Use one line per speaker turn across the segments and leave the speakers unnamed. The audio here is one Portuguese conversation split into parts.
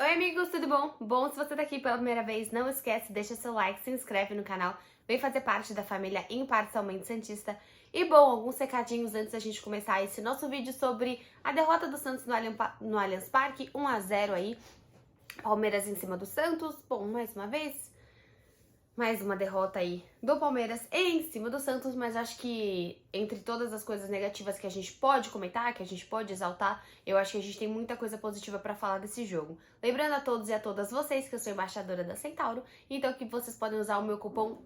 Oi amigos, tudo bom? Bom, se você tá aqui pela primeira vez, não esquece, deixa seu like, se inscreve no canal, vem fazer parte da família Imparcialmente Santista. E bom, alguns recadinhos antes da gente começar esse nosso vídeo sobre a derrota do Santos no Allianz Parque, 1-0 aí, Palmeiras em cima do Santos. Bom, mais uma vez, mais uma derrota aí do Palmeiras em cima do Santos, mas acho que entre todas as coisas negativas que a gente pode comentar, que a gente pode exaltar, eu acho que a gente tem muita coisa positiva pra falar desse jogo. Lembrando a todos e a todas vocês que eu sou embaixadora da Centauro, então que vocês podem usar o meu cupom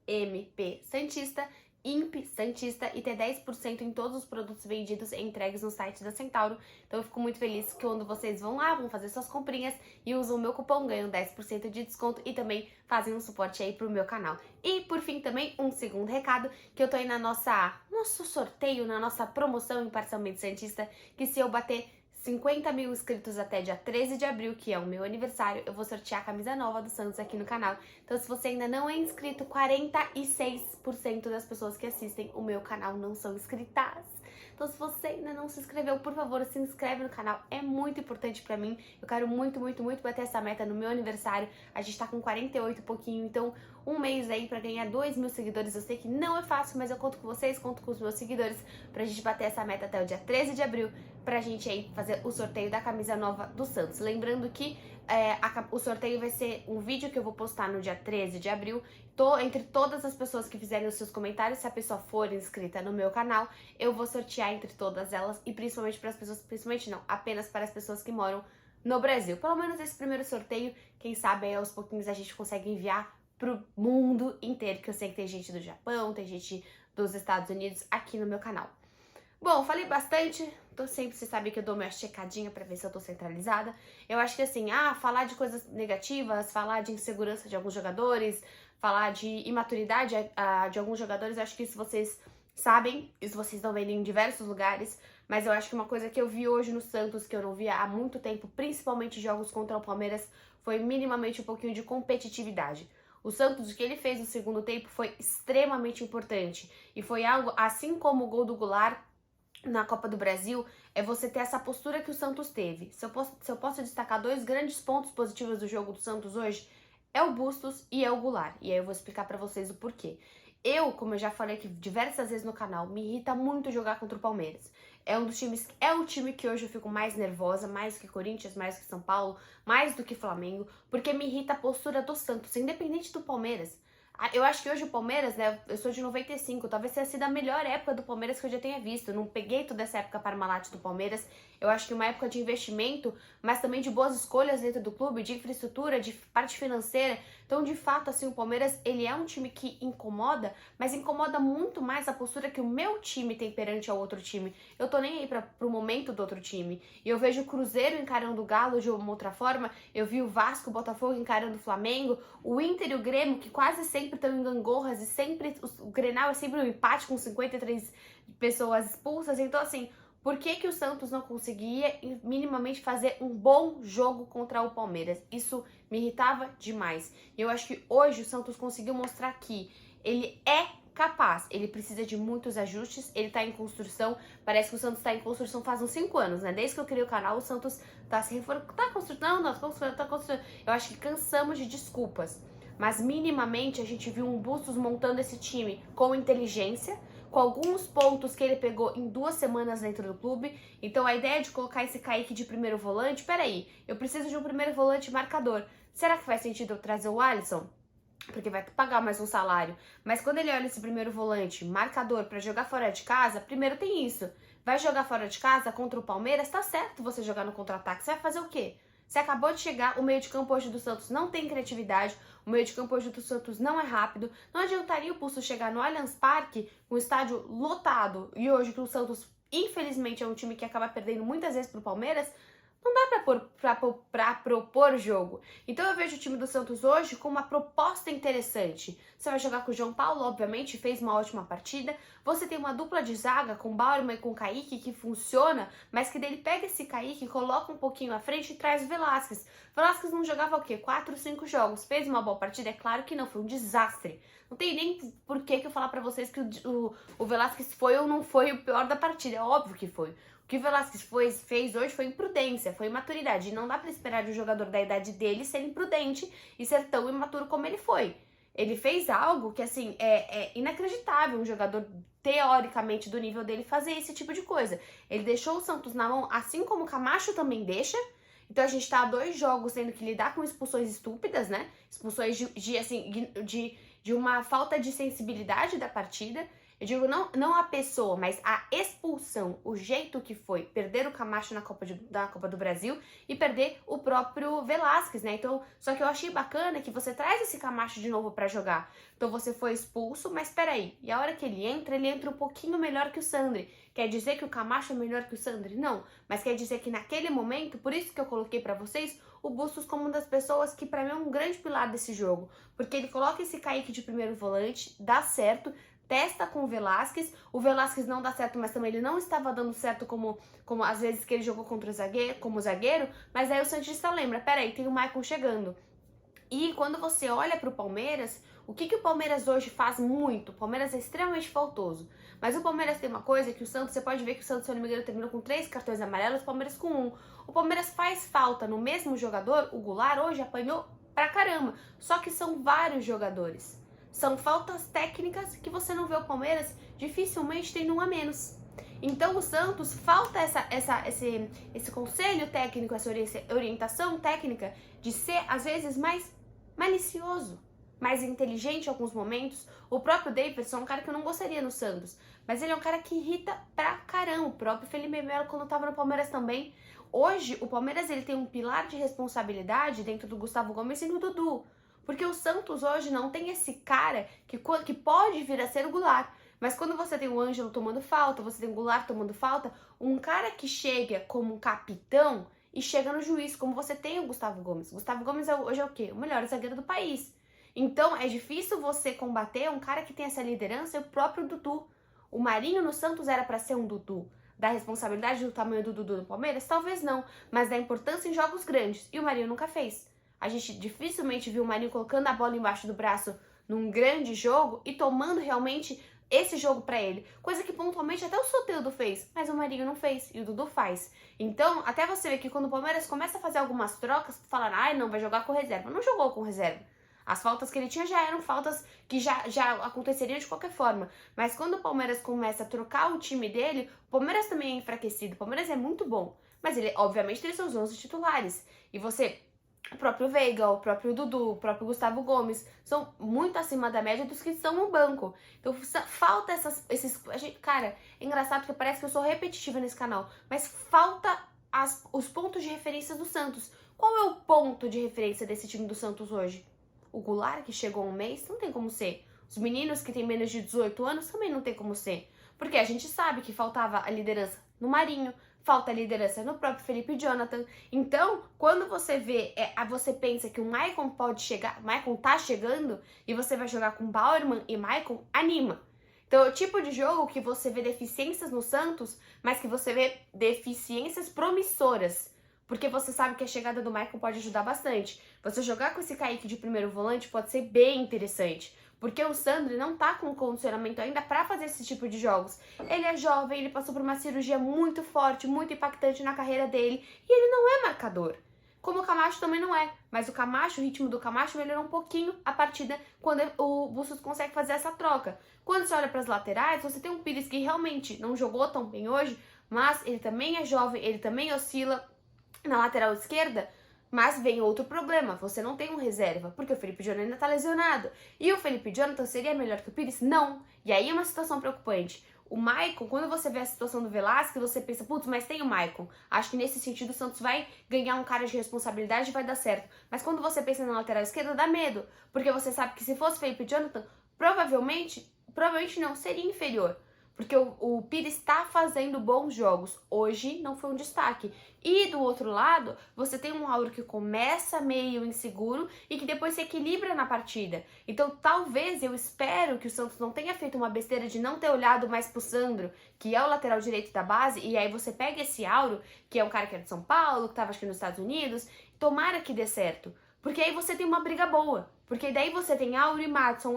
IMPSantista, IMP Santista, e ter 10% em todos os produtos vendidos e entregues no site da Centauro. Então eu fico muito feliz que quando vocês vão lá, vão fazer suas comprinhas e usam o meu cupom, ganham 10% de desconto e também fazem um suporte aí pro meu canal. E por fim também um segundo recado, que eu tô aí na nosso sorteio, na nossa promoção Imparcialmente Santista, que se eu bater 50 mil inscritos até dia 13 de abril, que é o meu aniversário, eu vou sortear a camisa nova do Santos aqui no canal. Então, se você ainda não é inscrito, 46% das pessoas que assistem o meu canal não são inscritas. Então, se você ainda não se inscreveu, por favor, se inscreve no canal. É muito importante pra mim. Eu quero muito, muito, muito bater essa meta no meu aniversário. A gente tá com 48 e pouquinho, então um mês aí pra ganhar 2 mil seguidores. Eu sei que não é fácil, mas eu conto com vocês, conto com os meus seguidores pra gente bater essa meta até o dia 13 de abril, pra gente aí fazer o sorteio da camisa nova do Santos. Lembrando que o sorteio vai ser um vídeo que eu vou postar no dia 13 de abril. Entre todas as pessoas que fizerem os seus comentários, se a pessoa for inscrita no meu canal, eu vou sortear entre todas elas e principalmente para as pessoas, principalmente não, apenas para as pessoas que moram no Brasil. Pelo menos esse primeiro sorteio, quem sabe aí aos pouquinhos a gente consegue enviar pro mundo inteiro, que eu sei que tem gente do Japão, tem gente dos Estados Unidos aqui no meu canal. Bom, falei bastante, tô sempre, você sabe que eu dou minha checadinha pra ver se eu tô centralizada. Eu acho que assim, falar de coisas negativas, falar de insegurança de alguns jogadores, falar de imaturidade de alguns jogadores, eu acho que isso vocês sabem, isso vocês estão vendo em diversos lugares, mas eu acho que uma coisa que eu vi hoje no Santos, que eu não via há muito tempo, principalmente jogos contra o Palmeiras, foi minimamente um pouquinho de competitividade. O Santos, o que ele fez no segundo tempo foi extremamente importante. E foi algo, assim como o gol do Goulart na Copa do Brasil, é você ter essa postura que o Santos teve. Se eu posso destacar dois grandes pontos positivos do jogo do Santos hoje, é o Bustos e é o Goulart. E aí eu vou explicar pra vocês o porquê. Eu, como eu já falei aqui diversas vezes no canal, me irrita muito jogar contra o Palmeiras. É um dos times, é o time que hoje eu fico mais nervosa, mais que Corinthians, mais que São Paulo, mais do que Flamengo, porque me irrita a postura do Santos, independente do Palmeiras. Eu acho que hoje o Palmeiras, né? Eu sou de 95, talvez tenha sido a melhor época do Palmeiras que eu já tenha visto. Eu não peguei toda essa época Parmalat do Palmeiras. Eu acho que uma época de investimento, mas também de boas escolhas dentro do clube, de infraestrutura, de parte financeira. Então, de fato, assim, o Palmeiras, ele é um time que incomoda, mas incomoda muito mais a postura que o meu time tem perante ao outro time. Eu tô nem aí pro momento do outro time. E eu vejo o Cruzeiro encarando o Galo de uma outra forma, eu vi o Vasco, o Botafogo encarando o Flamengo, o Inter e o Grêmio, que quase sempre estão em gangorras e sempre o Grenal é sempre um empate com 53 pessoas expulsas. Então, assim, por que que o Santos não conseguia minimamente fazer um bom jogo contra o Palmeiras? Isso me irritava demais. E eu acho que hoje o Santos conseguiu mostrar que ele é capaz, ele precisa de muitos ajustes, ele tá em construção, parece que o Santos tá em construção faz uns 5 anos, né? Desde que eu criei o canal, o Santos tá se reformando, tá construindo, tá construindo. Eu acho que cansamos de desculpas, mas minimamente a gente viu um Bustos montando esse time com inteligência, com alguns pontos que ele pegou em 2 semanas dentro do clube. Então a ideia de colocar esse Kaique de primeiro volante, peraí, eu preciso de um primeiro volante marcador. Será que faz sentido eu trazer o Alisson? Porque vai pagar mais um salário. Mas quando ele olha esse primeiro volante, marcador, pra jogar fora de casa, primeiro tem isso. Vai jogar fora de casa contra o Palmeiras, tá certo você jogar no contra-ataque. Você vai fazer o quê? Você acabou de chegar, o meio de campo hoje do Santos não tem criatividade, o meio de campo hoje do Santos não é rápido. Não adiantaria o Pulso chegar no Allianz Parque, com o estádio lotado, e hoje que o Santos, infelizmente, é um time que acaba perdendo muitas vezes pro Palmeiras, não dá pra propor jogo. Então eu vejo o time do Santos hoje com uma proposta interessante. Você vai jogar com o João Paulo, obviamente, fez uma ótima partida. Você tem uma dupla de zaga com o Bauerman e com o Kaique que funciona, mas que dele pega esse Kaique, coloca um pouquinho à frente e traz o Velasquez. Velasquez não jogava o quê? 4, 5 jogos. Fez uma boa partida? É claro que não, foi um desastre. Não tem nem por que eu falar pra vocês que o Velasquez foi ou não foi o pior da partida. É óbvio que foi. O que o Velasquez fez hoje foi imprudência, foi imaturidade. E não dá pra esperar de um jogador da idade dele ser imprudente e ser tão imaturo como ele foi. Ele fez algo que, assim, é inacreditável um jogador teoricamente do nível dele fazer esse tipo de coisa. Ele deixou o Santos na mão, assim como o Camacho também deixa. Então a gente tá a 2 jogos tendo que lidar com expulsões estúpidas, né? Expulsões de uma falta de sensibilidade da partida. Eu digo não a pessoa, mas a expulsão, o jeito que foi perder o Camacho na Copa do Brasil e perder o próprio Velasquez, né? Então, só que eu achei bacana que você traz esse Camacho de novo pra jogar. Então você foi expulso, mas peraí, e a hora que ele entra um pouquinho melhor que o Sandri. Quer dizer que o Camacho é melhor que o Sandri? Não, mas quer dizer que naquele momento, por isso que eu coloquei pra vocês o Bustos como uma das pessoas que pra mim é um grande pilar desse jogo, porque ele coloca esse Kaique de primeiro volante, dá certo, testa com o Velasquez não dá certo, mas também ele não estava dando certo como às vezes que ele jogou contra o zagueiro, como zagueiro, mas aí o Santista lembra, peraí, tem o Maicon chegando. E quando você olha pro Palmeiras, o que o Palmeiras hoje faz muito? O Palmeiras é extremamente faltoso, mas o Palmeiras tem uma coisa que o Santos, você pode ver que o Santos, se eu não me engano, terminou com 3 cartões amarelos, o Palmeiras com 1. O Palmeiras faz falta no mesmo jogador, o Goulart hoje apanhou pra caramba, só que são vários jogadores. São faltas técnicas que você não vê o Palmeiras dificilmente tendo um a menos. Então o Santos falta esse conselho técnico, essa orientação técnica de ser às vezes mais malicioso, mais inteligente em alguns momentos. O próprio Davidson é um cara que eu não gostaria no Santos, mas ele é um cara que irrita pra caramba. O próprio Felipe Melo quando tava no Palmeiras também. Hoje o Palmeiras ele tem um pilar de responsabilidade dentro do Gustavo Gomes e do Dudu. Porque o Santos hoje não tem esse cara que pode vir a ser o Goulart. Mas quando você tem o Ângelo tomando falta, você tem o Goulart tomando falta, um cara que chega como um capitão e chega no juiz, como você tem o Gustavo Gomes. Gustavo Gomes hoje é o quê? O melhor zagueiro do país. Então é difícil você combater um cara que tem essa liderança e o próprio Dudu. O Marinho no Santos era para ser um Dudu. Da responsabilidade do tamanho do Dudu no Palmeiras? Talvez não, mas da importância em jogos grandes. E o Marinho nunca fez. A gente dificilmente viu o Marinho colocando a bola embaixo do braço num grande jogo e tomando realmente esse jogo pra ele. Coisa que pontualmente até o Soteldo fez, mas o Marinho não fez e o Dudu faz. Então, até você ver que quando o Palmeiras começa a fazer algumas trocas, falaram, ai não, vai jogar com reserva. Não jogou com reserva. As faltas que ele tinha já eram faltas que já aconteceriam de qualquer forma. Mas quando o Palmeiras começa a trocar o time dele, o Palmeiras também é enfraquecido. O Palmeiras é muito bom, mas ele, obviamente, tem seus 11 titulares. E o próprio Veiga, o próprio Dudu, o próprio Gustavo Gomes, são muito acima da média dos que estão no banco. Então falta cara, é engraçado porque parece que eu sou repetitiva nesse canal, mas falta os pontos de referência do Santos. Qual é o ponto de referência desse time do Santos hoje? O Goulart, que chegou há um mês, não tem como ser. Os meninos que têm menos de 18 anos também não tem como ser. Porque a gente sabe que faltava a liderança no Marinho, falta liderança no próprio Felipe Jonathan. Então, quando você vê, você pensa que o Maicon pode chegar, o Maicon tá chegando e você vai jogar com Bauerman e Maicon, anima. Então, é o tipo de jogo que você vê deficiências no Santos, mas que você vê deficiências promissoras. Porque você sabe que a chegada do Maicon pode ajudar bastante. Você jogar com esse Kaique de primeiro volante pode ser bem interessante. Porque o Sandri não tá com condicionamento ainda pra fazer esse tipo de jogos. Ele é jovem, ele passou por uma cirurgia muito forte, muito impactante na carreira dele. E ele não é marcador. Como o Camacho também não é. Mas o Camacho, o ritmo do Camacho melhorou um pouquinho a partida quando o Bustos consegue fazer essa troca. Quando você olha pras laterais, você tem um Pires que realmente não jogou tão bem hoje, mas ele também é jovem, ele também oscila na lateral esquerda. Mas vem outro problema, você não tem um reserva, porque o Felipe Jonathan ainda tá lesionado. E o Felipe Jonathan seria melhor que o Pires? Não. E aí é uma situação preocupante. O Maicon, quando você vê a situação do Velasquez, você pensa, putz, mas tem o Maicon. Acho que nesse sentido o Santos vai ganhar um cara de responsabilidade e vai dar certo. Mas quando você pensa na lateral esquerda, dá medo. Porque você sabe que se fosse Felipe Jonathan, provavelmente não, seria inferior. Porque o Pires está fazendo bons jogos. Hoje não foi um destaque. E do outro lado, você tem um Auro que começa meio inseguro e que depois se equilibra na partida. Então talvez, eu espero que o Santos não tenha feito uma besteira de não ter olhado mais pro Sandro, que é o lateral direito da base, e aí você pega esse Auro, que é um cara que é de São Paulo, que estava acho que nos Estados Unidos, tomara que dê certo. Porque aí você tem uma briga boa. Porque daí você tem Auro e Madison.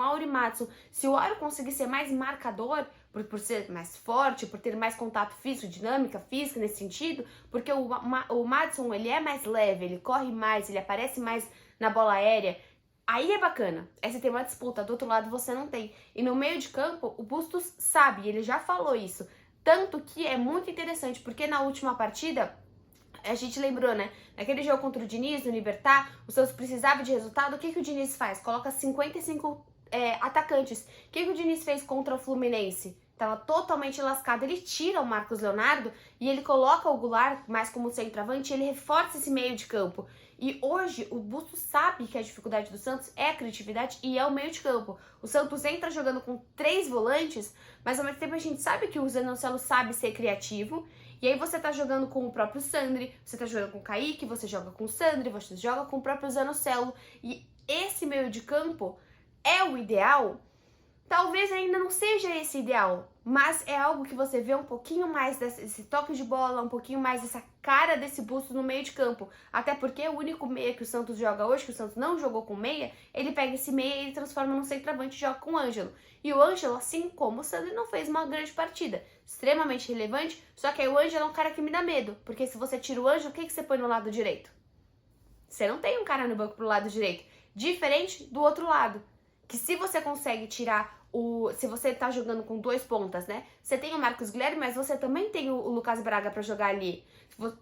Se o Auro conseguir ser mais marcador, por ser mais forte, por ter mais contato físico, dinâmica física nesse sentido, porque o Maddison, ele é mais leve, ele corre mais, ele aparece mais na bola aérea. Aí é bacana. Aí você tem uma disputa, do outro lado você não tem. E no meio de campo, o Bustos sabe, ele já falou isso. Tanto que é muito interessante, porque na última partida, a gente lembrou, né? Naquele jogo contra o Diniz, no Libertad, o Santos precisava de resultado. O que o Diniz faz? Coloca 55 atacantes. O que o Diniz fez contra o Fluminense? Tava totalmente lascado. Ele tira o Marcos Leonardo e ele coloca o Goulart mais como centroavante e ele reforça esse meio de campo. E hoje o Bustos sabe que a dificuldade do Santos é a criatividade e é o meio de campo. O Santos entra jogando com 3 volantes, mas ao mesmo tempo a gente sabe que o Zanocelo sabe ser criativo. E aí você tá jogando com o próprio Sandri, você tá jogando com o Kaique, você joga com o Sandri, você joga com o próprio Zanocelo. E esse meio de campo é o ideal? Talvez ainda não seja esse ideal, mas é algo que você vê um pouquinho mais desse toque de bola, um pouquinho mais dessa cara desse Busto no meio de campo. Até porque o único meia que o Santos joga hoje, que o Santos não jogou com meia, ele pega esse meia e ele transforma num centroavante e joga com o Ângelo. E o Ângelo, assim como o Sandri, não fez uma grande partida. Extremamente relevante, só que aí o Ângelo é um cara que me dá medo. Porque se você tira o Ângelo, o que você põe no lado direito? Você não tem um cara no banco pro lado direito. Diferente do outro lado. Que se você consegue tirar se você tá jogando com 2 pontas, né? Você tem o Marcos Guilherme, mas você também tem o Lucas Braga pra jogar ali.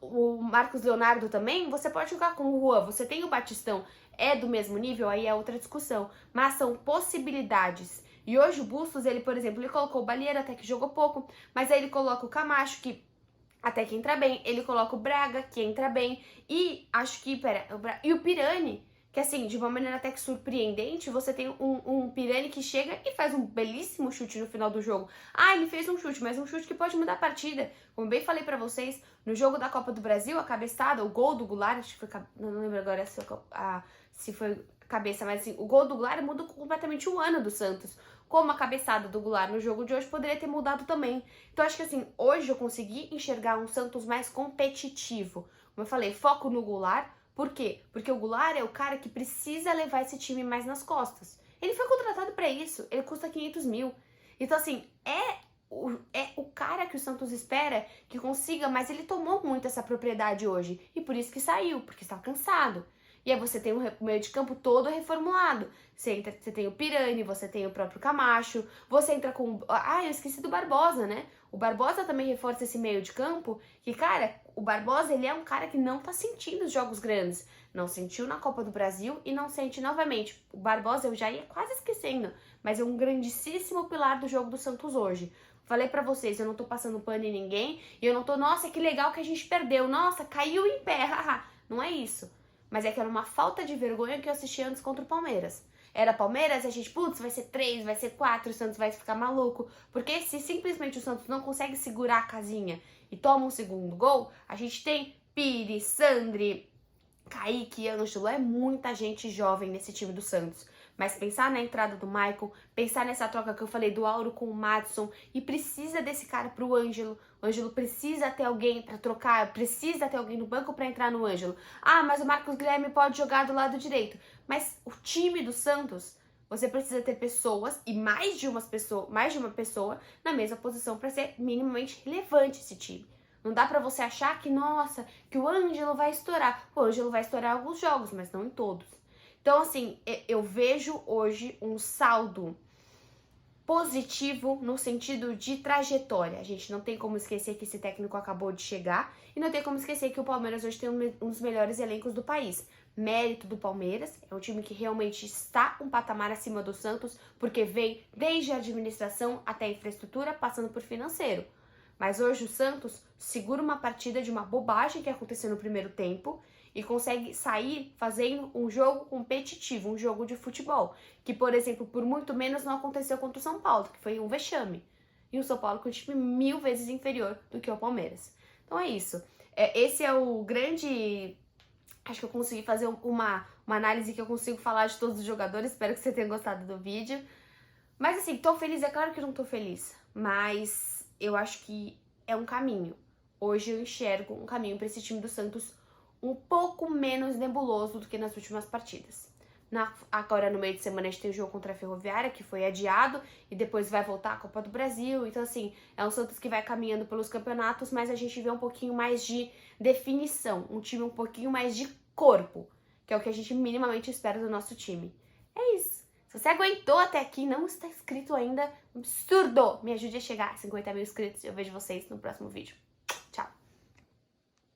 O Marcos Leonardo também, você pode jogar com o Juan. Você tem o Batistão, é do mesmo nível, aí é outra discussão. Mas são possibilidades. E hoje o Bustos, ele, por exemplo, ele colocou o Balieiro, até que jogou pouco, mas aí ele coloca o Camacho, que até que entra bem. Ele coloca o Braga, que entra bem. E acho que, e o Pirani, que assim, de uma maneira até que surpreendente, você tem um Pirani que chega e faz um belíssimo chute no final do jogo. Ah, ele fez um chute, mas um chute que pode mudar a partida. Como bem falei pra vocês, no jogo da Copa do Brasil, a cabeçada, o gol do Goulart, acho que foi, não lembro agora se foi cabeça, mas assim, o gol do Goulart muda completamente o ano do Santos. Como a cabeçada do Goulart no jogo de hoje poderia ter mudado também. Então acho que assim, hoje eu consegui enxergar um Santos mais competitivo. Como eu falei, foco no Goulart. Por quê? Porque o Goulart é o cara que precisa levar esse time mais nas costas. Ele foi contratado para isso, ele custa 500 mil. Então, assim, é o cara que o Santos espera que consiga, mas ele tomou muito essa propriedade hoje. E por isso que saiu, porque estava cansado. E aí você tem o meio de campo todo reformulado. Você tem o Pirani, você tem o próprio Camacho, você entra com... Ah, eu esqueci do Barbosa, né? O Barbosa também reforça esse meio de campo, que, cara, o Barbosa, ele é um cara que não tá sentindo os jogos grandes. Não sentiu na Copa do Brasil e não sente novamente. O Barbosa eu já ia quase esquecendo, mas é um grandíssimo pilar do jogo do Santos hoje. Falei pra vocês, eu não tô passando pano em ninguém, e eu não tô, nossa, que legal que a gente perdeu, nossa, caiu em pé, haha. Não é isso. Mas é que era uma falta de vergonha que eu assisti antes contra o Palmeiras. Era Palmeiras e a gente, putz, vai ser 3, vai ser 4, o Santos vai ficar maluco. Porque se simplesmente o Santos não consegue segurar a casinha e toma um segundo gol, a gente tem Pires, Sandri, Kaique, Ângelo, é muita gente jovem nesse time do Santos. Mas pensar na entrada do Maicon, pensar nessa troca que eu falei do Auro com o Maddison, e precisa desse cara pro Ângelo. O Ângelo precisa ter alguém pra trocar, precisa ter alguém no banco pra entrar no Ângelo. Ah, mas o Marcos Guilherme pode jogar do lado direito. Mas o time do Santos, você precisa ter pessoas, e mais de uma pessoa na mesma posição pra ser minimamente relevante esse time. Não dá pra você achar que, nossa, que o Ângelo vai estourar. O Ângelo vai estourar em alguns jogos, mas não em todos. Então, assim, eu vejo hoje um saldo positivo no sentido de trajetória. A gente não tem como esquecer que esse técnico acabou de chegar e não tem como esquecer que o Palmeiras hoje tem um dos melhores elencos do país. Mérito do Palmeiras, é um time que realmente está um patamar acima do Santos, porque vem desde a administração até a infraestrutura, passando por financeiro. Mas hoje o Santos segura uma partida de uma bobagem que aconteceu no primeiro tempo e consegue sair fazendo um jogo competitivo, um jogo de futebol, que, por exemplo, por muito menos não aconteceu contra o São Paulo, que foi um vexame. E o São Paulo com um time 1000 vezes inferior do que o Palmeiras. Então é isso. Esse é o grande... Acho que eu consegui fazer uma análise que eu consigo falar de todos os jogadores. Espero que você tenha gostado do vídeo. Mas assim, tô feliz? É claro que eu não tô feliz. Mas eu acho que é um caminho. Hoje eu enxergo um caminho para esse time do Santos um pouco menos nebuloso do que nas últimas partidas. Agora no meio de semana a gente tem o jogo contra a Ferroviária, que foi adiado, e depois vai voltar a Copa do Brasil. Então, assim, é um Santos que vai caminhando pelos campeonatos, mas a gente vê um pouquinho mais de definição, um time um pouquinho mais de corpo, que é o que a gente minimamente espera do nosso time. É isso. Se você aguentou até aqui e não está inscrito ainda, absurdo! Me ajude a chegar a 50 mil inscritos e eu vejo vocês no próximo vídeo.